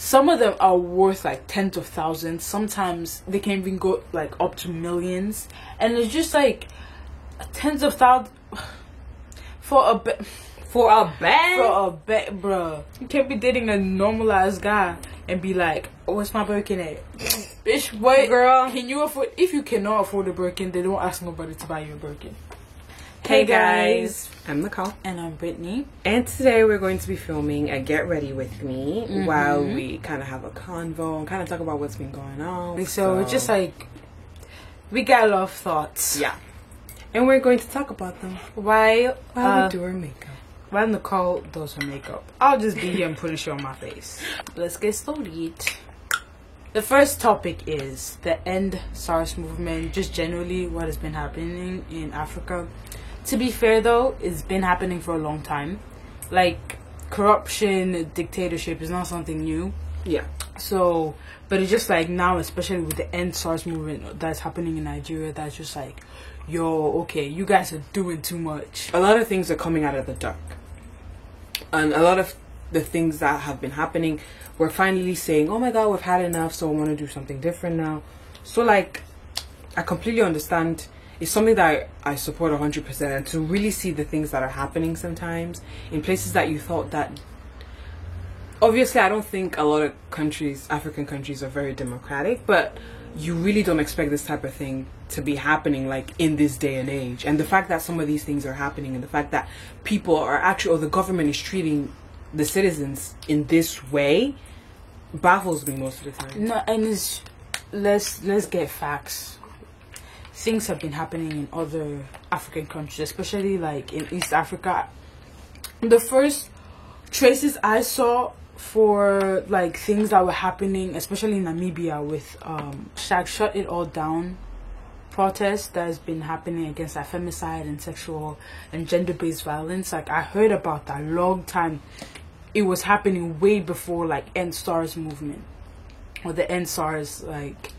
some of them are worth like tens of thousands. Sometimes they can even go like up to millions, and it's just like tens of thousands for a bet. For a bet, bruh. You can't be dating a normalized guy and be like, oh, what's my Birkin at? Bitch, what? Girl. Can you afford? If you cannot afford a Birkin, then don't ask nobody to buy you a Birkin. Hey guys, I'm Nicole. And I'm Brittany. And today we're going to be filming a Get Ready With Me while we kind of have a convo and kind of talk about what's been going on. So just like, we got a lot of thoughts. Yeah. And we're going to talk about them while we do our makeup. While Nicole does her makeup, I'll just be here and put a show on my face. Let's get started. The first topic is the End SARS movement, just generally what has been happening in Africa. To be fair though, it's been happening for a long time. Like, corruption, dictatorship is not something new. Yeah. So, but it's just like now, especially with the End SARS movement that's happening in Nigeria, that's just like, yo, okay, you guys are doing too much. A lot of things are coming out of the dark. And a lot of the things that have been happening, we're finally saying, oh my god, we've had enough, so I want to do something different now. So like, I completely understand. It's something that I support 100%, and to really see the things that are happening sometimes in places that you thought that... Obviously, I don't think a lot of countries, African countries, are very democratic, but you really don't expect this type of thing to be happening like in this day and age. And the fact that some of these things are happening, and the fact that people are actually, or the government is treating the citizens in this way, baffles me most of the time. No, and it's, let's get facts. Things have been happening in other African countries, especially like in East Africa. The first traces I saw for like things that were happening, especially in Namibia, with Shut It All Down protest that has been happening against like, femicide and sexual and gender-based violence. Like, I heard about that long time. It was happening way before like End SARS movement or the End SARS like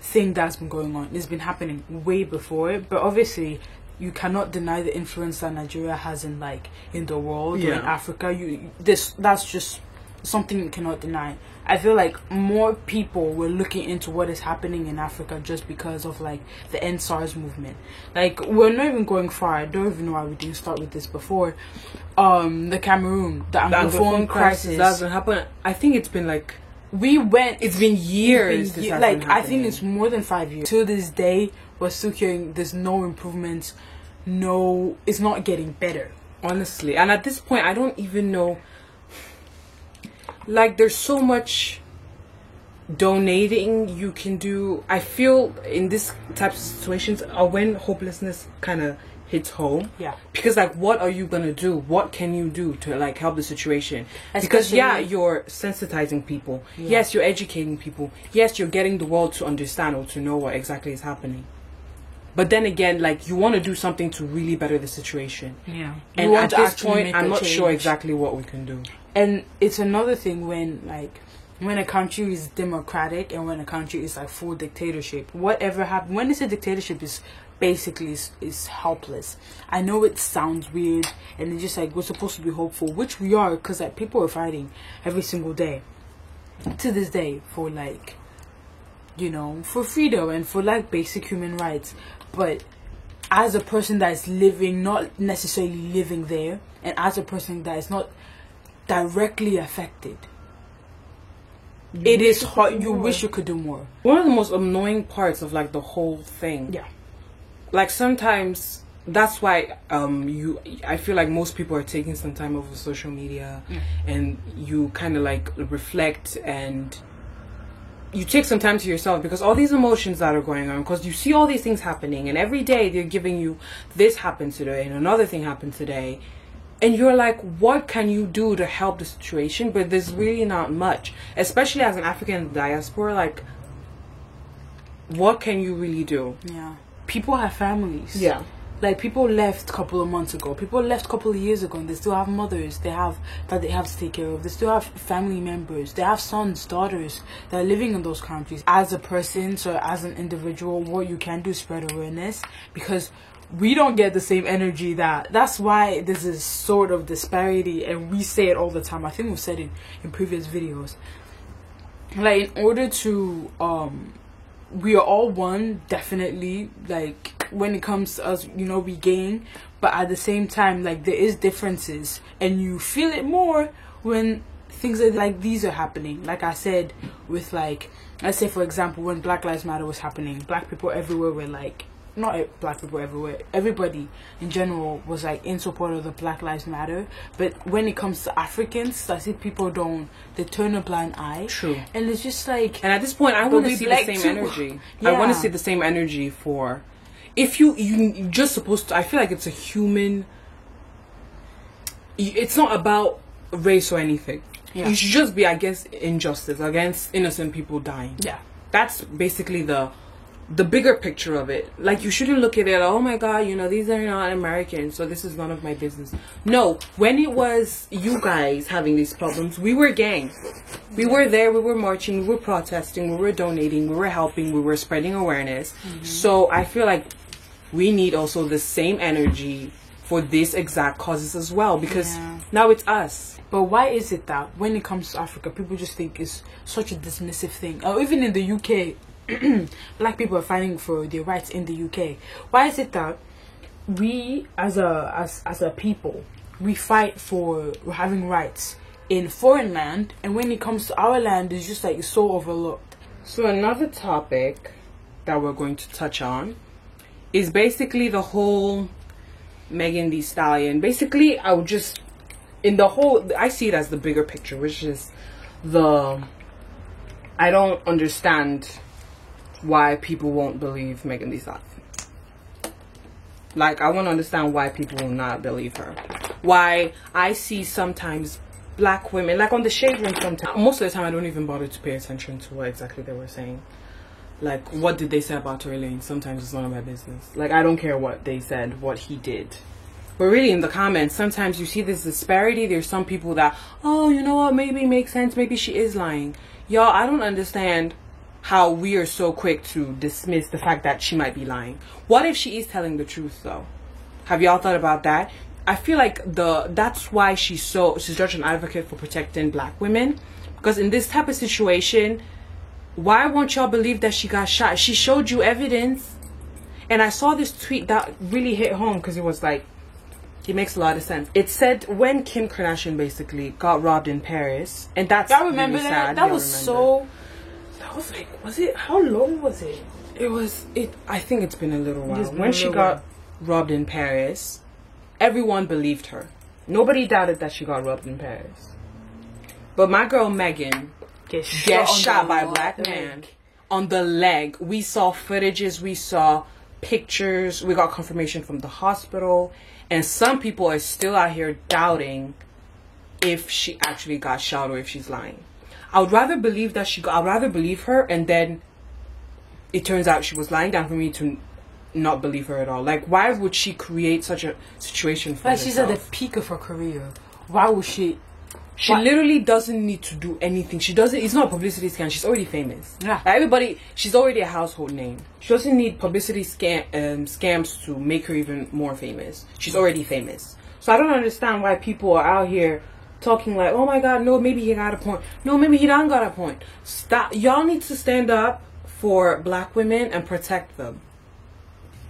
thing that's been going on. It's been happening way before it, but obviously you cannot deny the influence that Nigeria has in like in the world or in Africa. That's just something you cannot deny. I feel like more people were looking into what is happening in Africa just because of like the End SARS movement. Like, we're not even going far. I don't even know why we didn't start with this before. The Cameroon, the Anglophone crisis. That hasn't happened. I think it's been like... It's been years. Like, I think it's more than 5 years. To this day, we're still hearing there's no improvements. No, it's not getting better. Honestly. And at this point, I don't even know... Like, there's so much donating you can do. I feel in this types of situations when hopelessness kind of hits home. Yeah. Because, like, what are you going to do? What can you do to, like, help the situation? Especially, because, yeah, you're sensitizing people. Yeah. Yes, you're educating people. Yes, you're getting the world to understand or to know what exactly is happening. But then again, like, you want to do something to really better the situation. Yeah. And at this point, I'm not sure exactly what we can do. And it's another thing when a country is democratic and when a country is like full dictatorship. Whatever happens, when it's a dictatorship, is basically is helpless. I know it sounds weird, and it's just like we're supposed to be hopeful, which we are, because like people are fighting every single day, to this day, for like, you know, for freedom and for like basic human rights. But as a person that is living, not necessarily living there, and as a person that is not directly affected, it is hard. You wish you could do more. One of the most annoying parts of like the whole thing, like sometimes that's why I feel like most people are taking some time over social media, and you kind of like reflect and you take some time to yourself, because all these emotions that are going on, because you see all these things happening, and every day they're giving you this happened today and another thing happened today. And you're like, what can you do to help the situation? But there's really not much. Especially as an African diaspora, like, what can you really do? Yeah. People have families. Yeah. Like, people left a couple of months ago. People left a couple of years ago, and they still have mothers that they have to take care of. They still have family members. They have sons, daughters that are living in those countries. As a person, so as an individual, what you can do is spread awareness, because we don't get the same energy that's why there's this sort of disparity, and we say it all the time. I think we've said it in previous videos. like in order to we are all one, definitely, like when it comes to us, you know, we gain, but at the same time, like there is differences, and you feel it more when things like these are happening. Like I said, with like, let's say for example, when Black Lives Matter was happening, black people everywhere were like, not black people everywhere, everybody in general was like in support of the Black Lives Matter. But when it comes to Africans, I see people they turn a blind eye. True. And it's just like, and at this point I want to see the same energy. I want to see the same energy for, if you just supposed to, I feel like it's a human, it's not about race or anything. You should just be against injustice, against innocent people dying. That's basically the bigger picture of it. Like, you shouldn't look at it, oh my god, you know, these are not Americans, so this is none of my business. No, when it was you guys having these problems, we were gangs. We were there, we were marching, we were protesting, we were donating, we were helping, we were spreading awareness. So I feel like we need also the same energy for these exact causes as well, because now it's us. But why is it that when it comes to Africa, people just think it's such a dismissive thing? Or even in the UK, black people are fighting for their rights in the UK. Why is it that we as a people, we fight for having rights in foreign land, and when it comes to our land, it's just like it's so overlooked? So another topic that we're going to touch on is basically the whole Megan Thee Stallion. Basically, I would just, in the whole, I see it as the bigger picture, which is I don't understand why people won't believe Megan Thee Stallion. Like, I want to understand why people will not believe her. Why I see sometimes black women, like on the Shade Room sometimes, most of the time I don't even bother to pay attention to what exactly they were saying. Like, what did they say about Tory Lanez? Sometimes it's none of my business. Like, I don't care what they said, what he did. But really, in the comments, sometimes you see this disparity. There's some people that, oh, you know what, maybe it makes sense, maybe she is lying. Y'all, I don't understand how we are so quick to dismiss the fact that she might be lying. What if she is telling the truth, though? Have y'all thought about that? I feel like that's why she's such an advocate for protecting black women. Because in this type of situation, why won't y'all believe that she got shot? She showed you evidence. And I saw this tweet that really hit home, because it was like, it makes a lot of sense. It said when Kim Kardashian basically got robbed in Paris, and that's remember really that? sad. That was so. That was like, was it? How long was it? I think it's been a little while. When she got robbed in Paris, everyone believed her. Nobody doubted that she got robbed in Paris. But my girl Megan gets shot by a black man on the leg. We saw footages, we saw pictures, we got confirmation from the hospital, and some people are still out here doubting if she actually got shot or if she's lying. I would rather believe that I'd rather believe her, and then it turns out she was lying, than for me to not believe her at all. Like, why would she create such a situation for herself? She's at the peak of her career. Why would she? She literally doesn't need to do anything. She doesn't. It's not a publicity scam. She's already famous. Yeah. Everybody. She's already a household name. She doesn't need publicity scams to make her even more famous. She's already famous. So I don't understand why people are out here talking like, oh my god, no, maybe he got a point. No, maybe he don't got a point. Stop. Y'all need to stand up for black women and protect them.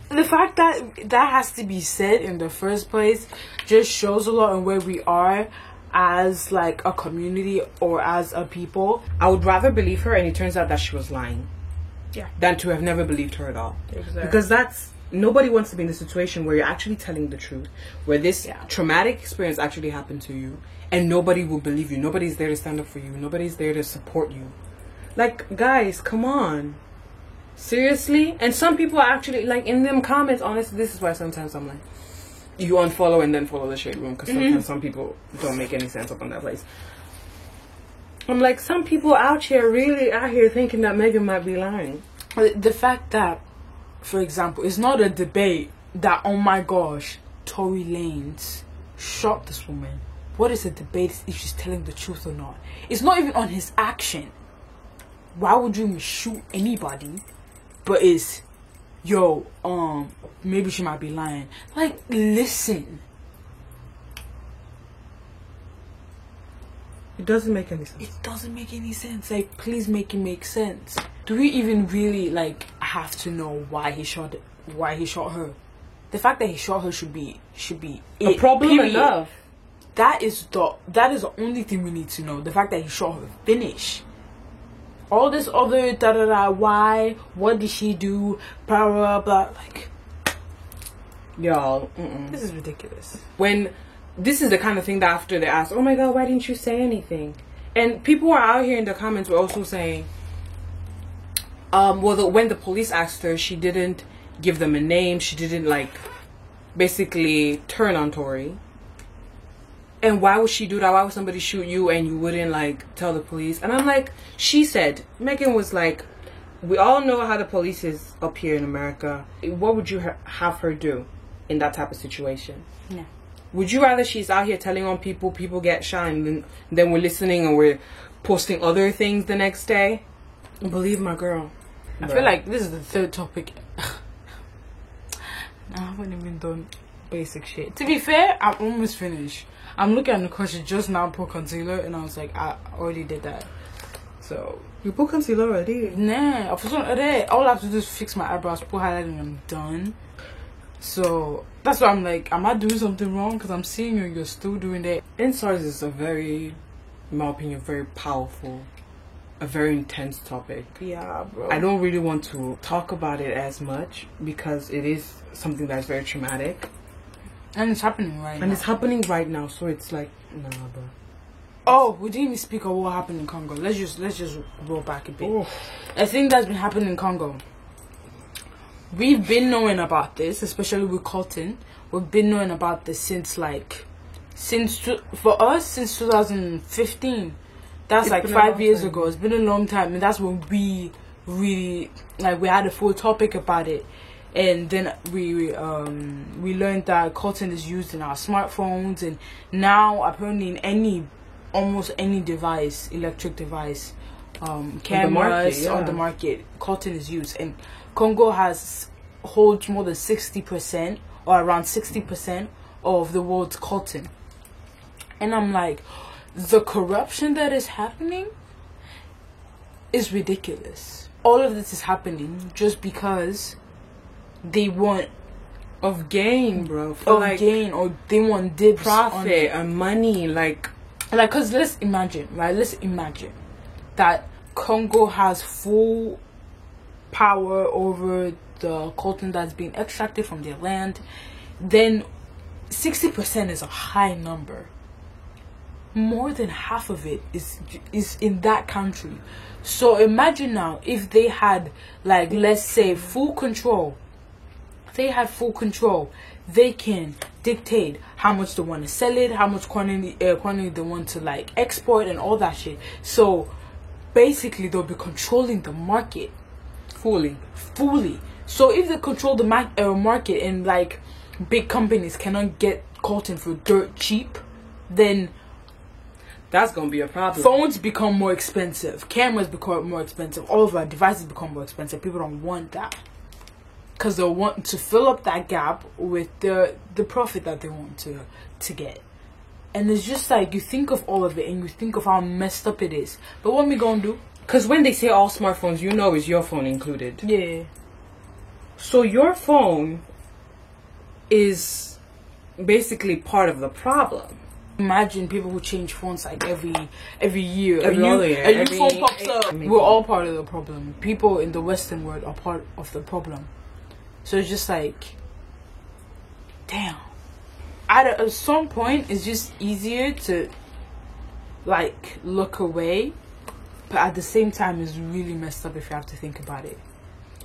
The fact that that has to be said in the first place just shows a lot on where we are as like a community or as a people. I would rather believe her and it turns out that she was lying, yeah, than to have never believed her at all. Exactly. Because nobody wants to be in a situation where you're actually telling the truth, where this traumatic experience actually happened to you, and nobody will believe you. Nobody's there to stand up for you. Nobody's there to support you. Like, guys, come on. Seriously? And some people are actually, like, in them comments, honestly, this is why sometimes I'm like, you unfollow and then follow the Shade Room, because sometimes some people don't make any sense up on that place. I'm like, some people out here really out here thinking that Megan might be lying. The fact that, for example, it's not a debate that, oh my gosh, Tory Lanez shot this woman. What is the debate if she's telling the truth or not? It's not even on his action. Why would you shoot anybody? But it's, yo, maybe she might be lying. Like, listen. It doesn't make any sense. It doesn't make any sense. Like, please make it make sense. Do we even really like have to know why he shot her? The fact that he shot her should be A problem period. enough. That is the only thing we need to know. The fact that he shot her. Finish. All this other why? What did she do? Blah blah blah. Like, y'all, this is ridiculous. When this is the kind of thing that after they ask, oh my god, why didn't you say anything? And people are out here in the comments were also saying, when the police asked her, she didn't give them a name. She didn't like basically turn on Tory. And why would she do that? Why would somebody shoot you and you wouldn't like tell the police? And I'm like, she said, Megan was like, we all know how the police is up here in America. What would you have her do in that type of situation? Yeah. Would you rather she's out here telling on people get shot, and then we're listening and we're posting other things the next day? Believe my girl. I feel like this is the third topic. I haven't even done basic shit. To be fair, I'm almost finished. I'm looking at the question just now, put concealer, and I was like, I already did that. So you put concealer already? Nah, all I have to do is fix my eyebrows, put highlighting, and I'm done. So that's why I'm like, am I doing something wrong? Because I'm seeing you're still doing that. EndSARS is a very, in my opinion, very powerful, a very intense topic. Yeah, bro. I don't really want to talk about it as much because it is something that's very traumatic. And it's happening right now. And it's happening right now, so it's like, nah, bro. Oh, we didn't even speak of what happened in Congo. Let's just roll back a bit. Oh. A thing that's been happening in Congo. We've been knowing about this, especially with cotton. We've been knowing about this since 2015. That's like 5 years ago. It's been a long time, and that's when we really we had a full topic about it. And then we learned that cotton is used in our smartphones, and now apparently in almost any device, electric device, cameras on the market, cotton is used. And Congo holds more than 60% or around 60% of the world's cotton. And I'm like, the corruption that is happening is ridiculous. All of this is happening just because they want of gain, bro. Gain, or they want dibs, profit and money, like because let's imagine that Congo has full power over the cotton that's being extracted from their land. Then 60% is a high number. More than half of it is in that country. So imagine now if they had, like, let's say full control. They can dictate how much they want to sell it, how much quantity they want to like export, and all that shit. So basically they'll be controlling the market fully. So if they control the market, and like big companies cannot get cotton for dirt cheap, then that's gonna be a problem. Phones become more expensive, cameras become more expensive, all of our devices become more expensive. People don't want that, because they want to fill up that gap with the profit that they want to get. And it's just like, you think of all of it and you think of how messed up it is. But what we gonna do? Because when they say all smartphones, you know is your phone included. Yeah. So your phone is basically part of the problem. Imagine people who change phones like every year. A new phone pops up. We're all part of the problem. People in the Western world are part of the problem. So it's just like, damn. At some point, it's just easier to like look away, but at the same time, it's really messed up if you have to think about it.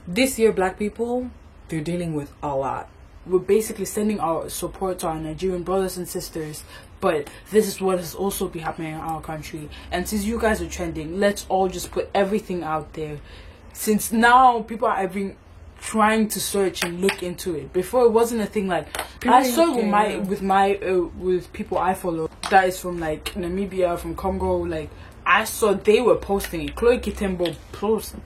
This year, black people, they're dealing with a lot. We're basically sending our support to our Nigerian brothers and sisters, but this is what has also been happening in our country. And since you guys are trending, let's all just put everything out there. Since now people are even trying to search and look into it. Before, it wasn't a thing. Like, I saw with people I follow that is from like Namibia, from Congo. Like, I saw they were posting it. Chloe Kitembo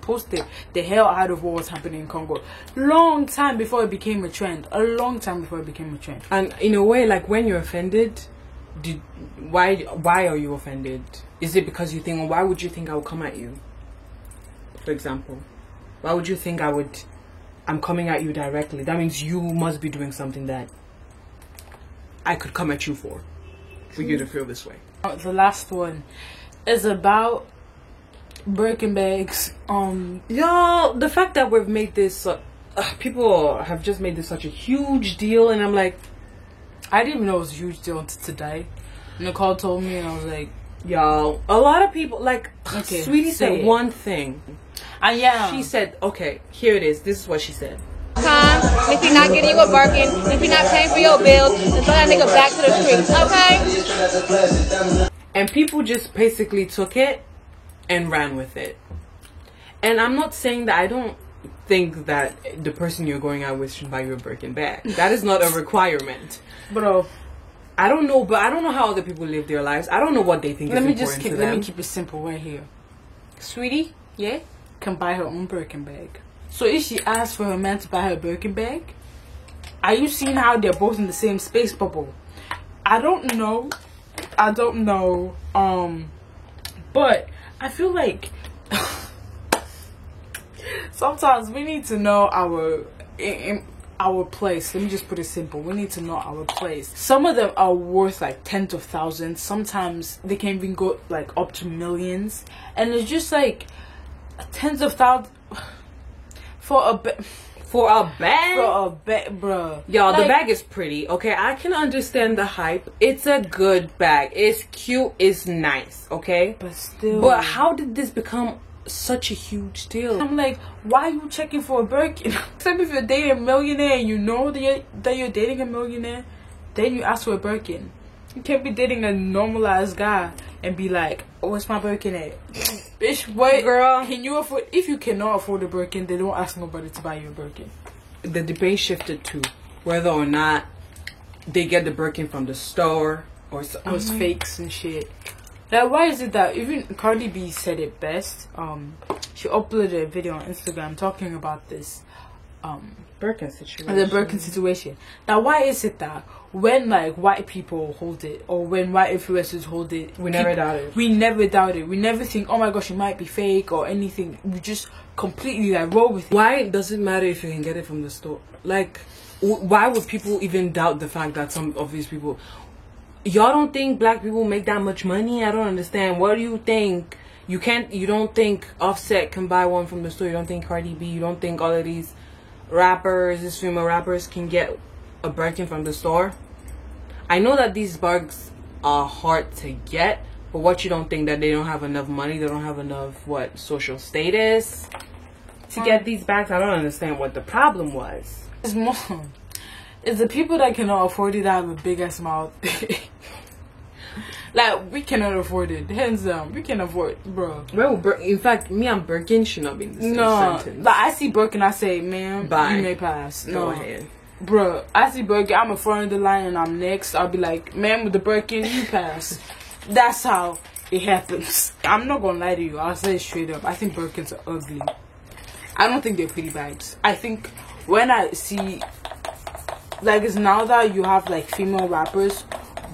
posted the hell out of what was happening in Congo. Long time before it became a trend. And in a way, like, when you're offended, why are you offended? Is it because you think, well, why would you think I would come at you? For example, why would you think I'm coming at you directly? That means you must be doing something that I could come at you for you to feel this way. The last one is about Birkin bags. Y'all, the fact that we've made this, people have just made this such a huge deal, and I'm like, I didn't even know it was a huge deal until today. Nicole told me, and I was like, y'all, a lot of people, like, okay, Sweetie said one thing. Yeah. She said, okay, here it is. This is what she said. If he's not getting you a Birkin, if he's not paying for your bills, then throw that nigga back to the streets, okay? And people just basically took it and ran with it. And I'm not saying that I don't think that the person you're going out with should buy you a Birkin bag. That is not a requirement. Bro, I don't know, but I don't know how other people live their lives. I don't know what they think is important to them. Let me keep it simple right here. Sweetie, yeah, can buy her own Birkin bag. So if she asks for her man to buy her a Birkin bag, are you seeing how they're both in the same space bubble? I don't know. But I feel like sometimes we need to know our place. Let me just put it simple. We need to know our place. Some of them are worth like tens of thousands. Sometimes they can even go like up to millions. And it's just like tens of thousands for a bag. For a bag, bro. Y'all, like, the bag is pretty. Okay, I can understand the hype. It's a good bag. It's cute. It's nice. Okay, but still. But how did this become such a huge deal? I'm like, why are you checking for a Birkin? Except if you're dating a millionaire and you know that you're dating a millionaire, then you ask for a Birkin. You can't be dating a normalized guy and be like, oh, what's my Birkin at? Bitch, what? Girl, can you afford? If you cannot afford a Birkin, then don't ask nobody to buy you a Birkin. The debate shifted to whether or not they get the Birkin from the store or it's fakes and shit. Like, why is it that even Cardi B said it best? She uploaded a video on Instagram talking about this Birkin situation. The Birkin situation. Now, why is it that when like white people hold it or when white influencers hold it, we never doubt it. We never doubt it. We never think, oh my gosh, it might be fake or anything. We just completely like roll with it. Why does it matter if you can get it from the store? Like, why would people even doubt the fact that some of these people? Y'all don't think black people make that much money? I don't understand. What do you think? You don't think Offset can buy one from the store? You don't think Cardi B? You don't think all of these rappers, these female rappers can get a Birkin from the store? I know that these bags are hard to get, but what, you don't think that they don't have enough money? They don't have enough, what, social status to get these bags? I don't understand what the problem was. It's more, it's the people that cannot afford it that have a big ass mouth. Like, we cannot afford it. Hands down, we can afford it, bro. Well, in fact, me and Birkin should not be in the same sentence. Like, I see Birkin, I say, man, bye. You may pass. Go ahead. Bro, I see Birkin, I'm in front of the line and I'm next. I'll be like, man, with the Birkin, you pass. That's how it happens. I'm not gonna lie to you. I'll say it straight up. I think Birkins are ugly. I don't think they're pretty bags. I think when I see, like, it's now that you have like female rappers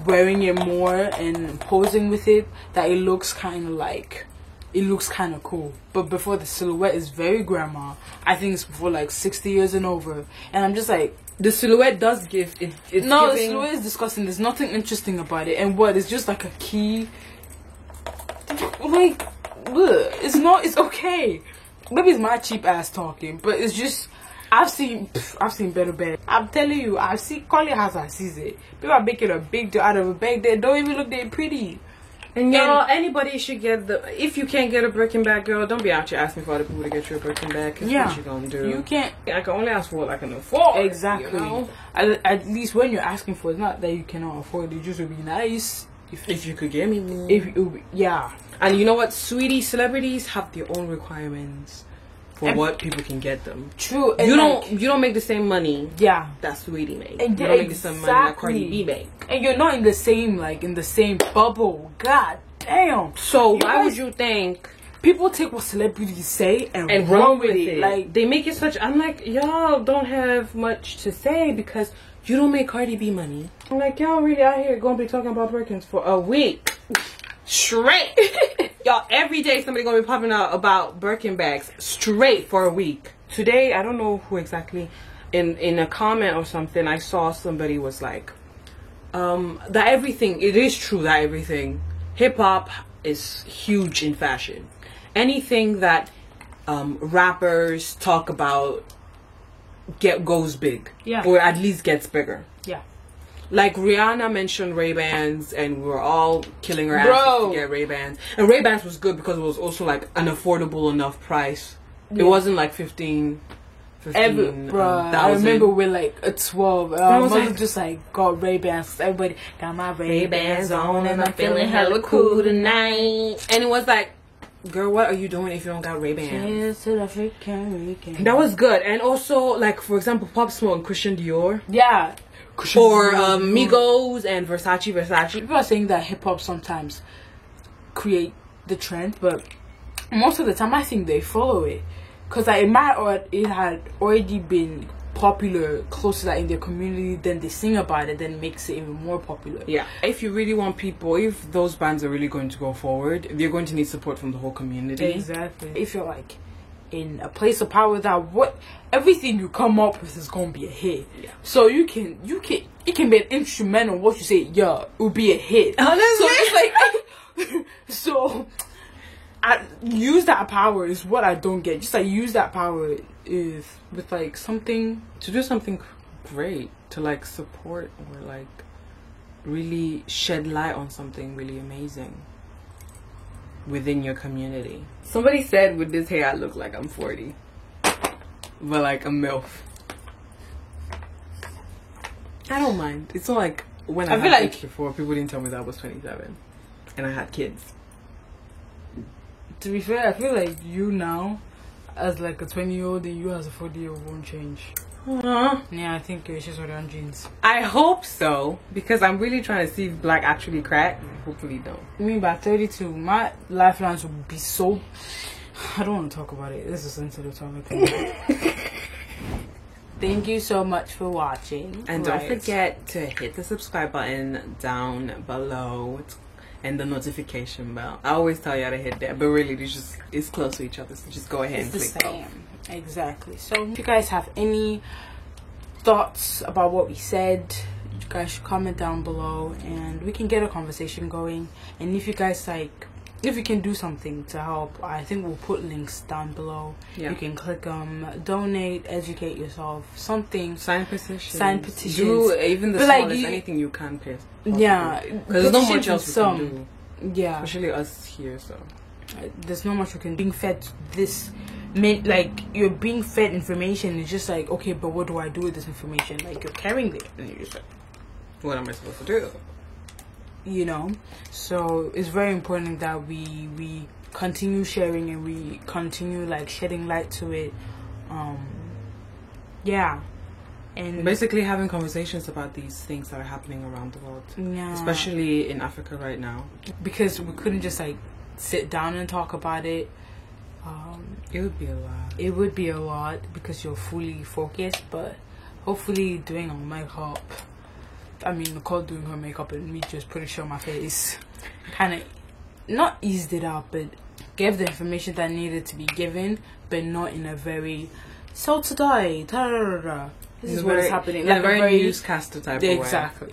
wearing it more and posing with it, that it looks kind of cool. But before, the silhouette is very grandma. I think it's before like 60 years and over. And I'm just like, the silhouette does give it. It's no, giving... the silhouette is disgusting. There's nothing interesting about it. And what? It's just like a key. Like, ugh, it's not. It's okay. Maybe it's my cheap ass talking, but it's just. I've seen better bags. I'm telling you, I've seen Collie House. I sees it. People are making a big deal out of a bag that don't even look that pretty. And y'all, anybody should get the. If you can't get a Birkin bag, girl, don't be out here asking for other people to get you a Birkin bag. Cause yeah, what you gonna do? You can't. I can only ask for what I can afford. Exactly. You know? At least when you're asking for, it's not that you cannot afford. It just would be nice if you could get me one. Yeah. And you know what, sweetie, celebrities have their own requirements for what people can get them. True. And you don't make the same money. Yeah. That Sweetie made. And you don't make the same money that Cardi B made. And you're not in the same bubble. God damn. So why would you think people take what celebrities say and run with it. Like, they make it such. I'm like, y'all don't have much to say because you don't make Cardi B money. I'm like, y'all really out here gonna be talking about Birkins for a week straight. Y'all, every day somebody gonna be popping out about Birkin bags straight for a week. Today, I don't know who exactly, in a comment or something, I saw somebody was like, that everything, it is true that everything, hip-hop is huge in fashion. Anything that rappers talk about goes big. Yeah. Or at least gets bigger. yeah. Like Rihanna mentioned Ray-Bans and we were all killing her ass Bro. to get Ray-Bans. And Ray-Bans was good because it was also like an affordable enough price. Yeah. It wasn't like 15 I remember with like a 12. I was mother like- just like got Ray-Bans. Everybody got my Ray-Bans Ray-Bans on and I'm feeling hella hella cool cool. tonight. And it was like, girl, what are you doing if you don't got Ray-Bans? Cheers to the freaking weekend. That was good. And also, like, for example, Pop Smoke and Christian Dior. Yeah. Or Migos and Versace. People are saying that hip hop sometimes create the trend, but most of the time I think they follow it, because like, it had already been popular close to that in their community. Then they sing about it, then makes it even more popular. Yeah. If you really want people, if those bands are really going to go forward, they're going to need support from the whole community. Exactly. If you're like in a place of power, that everything you come up with is gonna be a hit. Yeah. So it can be an instrumental. What you say, yeah, it will be a hit. Honestly. So it's like, so I use that power is what I don't get. Just like use that power is with like something To do something great, to like support or like really shed light on something really amazing within your community. Somebody said with this hair I look like I'm 40. But like a MILF. I don't mind. It's not like when I feel had like- kids before, people didn't tell me that I was 27 and I had kids. To be fair, I feel like you now, as like a 20-year-old and you as a 40-year-old won't change. Yeah, I think it's just your own genes. I hope so, because I'm really trying to see if black actually crack. Hopefully don't. I mean, by 32, my lifelines will be so... I don't want to talk about it. This is a sensitive topic. Thank you so much for watching. And don't forget to hit the subscribe button down below and the notification bell. I always tell y'all to hit that, but really it's close to each other, so just go ahead It's and the click same. both. Exactly. So if you guys have any thoughts about what we said, you guys should comment down below and we can get a conversation going. And if you guys like, if you can do something to help, I think we'll put links down below. Yeah. You can click donate, educate yourself, something. Sign petitions. Sign petitions. Do even the But, like, smallest, you- anything you can pay. Yeah, Because there's not much petitions else we some. can do. Yeah, Especially us here, so. there's not much we can. Being fed this, like you're being fed information. It's just like, okay, but what do I do with this information? Like you're carrying it, And you're just like, what am I supposed to do? you know. So it's very important that we continue sharing and we continue like shedding light to it. Yeah, and Basically having conversations about these things that are happening around the world. yeah, Especially in Africa right now. because we couldn't just like sit down and talk about it. It would be a lot. It would be a lot because you're fully focused, but hopefully doing our makeup, I mean Nicole doing her makeup and me just putting shit on my face kind of not eased it out, but gave the information that needed to be given, but not in a very so today da, da, da, da. This is what is happening, Like like a very newscaster type of way. exactly.